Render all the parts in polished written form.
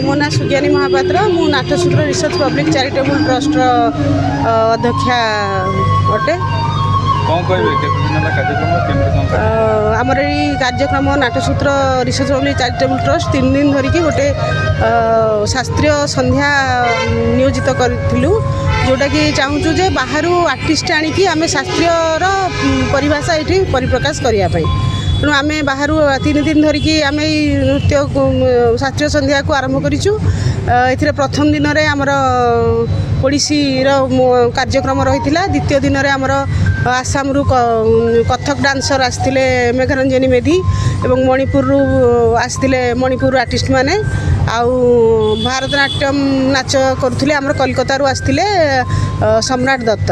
मो ना सुज्ञानी महापात्र मु नाट्यसूत्र रिसर्च पब्लिक चैरिटेबल ट्रस्ट अध्यक्षा अटे। आमर ये कार्यक्रम नाट्यसूत्र रिसर्च पब्लिक चैरिटेबल ट्रस्ट 3 दिन धरिकी गोटे शास्त्रीय संध्या नियोजित करूँ जोटा कि चाहूँ जे बाहर आर्टिस्ट आणिकी आम शास्त्रीय परिभाषा ये परिप्रकाश करने तेणु आम बाहर 3 दिन धरिकी आम नृत्य शास्त्रीय संध्या को आरंभ करूँ। ए प्रथम दिन में आमर ओडिसी कार्यक्रम रही है। द्वितीय दिन में आमर आसाम कथक डांसर आसते मेघरंजनी मेधी और मणिपुर आसते मणिपुर आर्टिस्ट मैंने आउ भारतनाट्यम नाच करुले आमर कलकत्ता आसते सम्राट दत्त।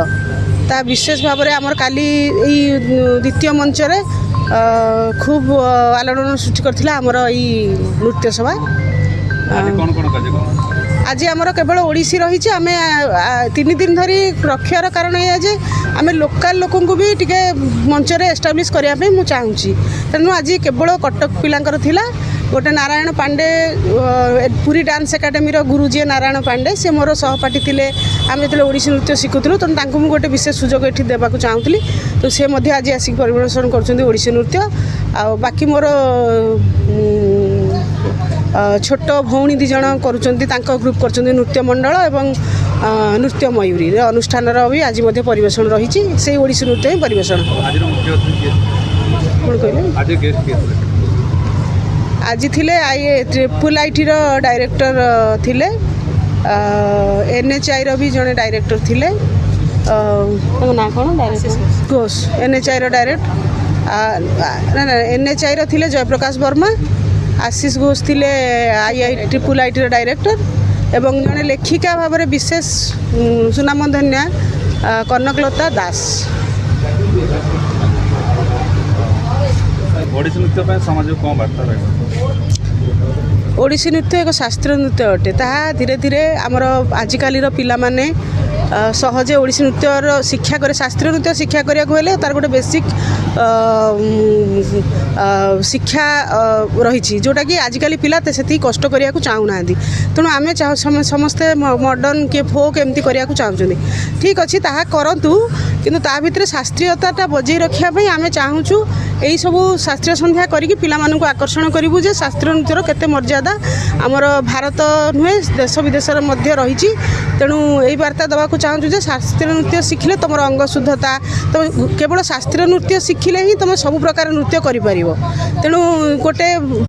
ता विशेष भाव में आमर काली द्वितीय मंच रे खूब आलोड़न सृष्टि करथिला आमर ई नृत्य सभा। आज आमर केवल ओडिसी रही आम 3 दिन धरी रक्षार कारण यह जे आम लोकल लोक भी टिके मंच रे एस्टाब्लिश करने मुझे चाहूँगी। तेणु आज केवल कटक पिलांकर थिला गोटे नारायण पांडे पुरी डांस एकाडेमी गुरुजी नारायण पांडे से मोर सहपाठी थे। आम जो ओडिसी नृत्य शिखुलु तेणु मुझे गोटे विशेष सुजोग ये देवाक चाहूँगी। तो सी आज आसिक परिवेशन कर ओडिसी नृत्य आ बाकी मोर छोट भौणी 2 जन कर ग्रुप कर नृत्य मंडल एवं नृत्य मयूरी अनुष्ठान भी आज परिवेशन रही से ओडिसी नृत्य ही परिवेशन। आज थिले ट्रिपल आईटी डायरेक्टर थिले NHI भी जड़े डायरेक्टर थिले ना कौन director Ghosh NHI direct NHI थिले जयप्रकाश वर्मा आशीष घोष थिले ट्रिपल आईटी डायरेक्टर एवं जड़े लेखिका भाव में विशेष सुनामधन्या कनकलता दास। ओडिसी नृत्य समाज को कौन बार्ता रहे? ओडिसी नृत्य एक शास्त्रीय नृत्य अटे। ताहा धीरे धीरे आमर आजिकाली पिला माने सहजे ओडिसी नृत्यर शिक्षा करे शास्त्रीय नृत्य शिक्षा करिया हेले तार गोटे बेसिक शिक्षा रही जोटा कि आजिकाली पिला से कष्ट करिया चाहूना। तेणु आम समस्ते मॉडर्न के फोक एमती करिया चाहूँ ठीक अच्छे ताहा करतु किंतु ता भितर शास्त्रीयता बजाई रखापी आम चाहूँ यही सब शास्त्रीय संध्या करी पिला मानू आकर्षण करूँ जे शास्त्रीय नृत्यर केते मर्यादा आमर भारत नुहे देश विदेश रही। तेणु यही वार्ता देवाक चाहूँ जे शास्त्रीय नृत्य शिखिले तुम अंग शुद्धता तुम केवल शास्त्रीय नृत्य शिखिले ही तुम सब प्रकार नृत्य कर। तेणु गोटे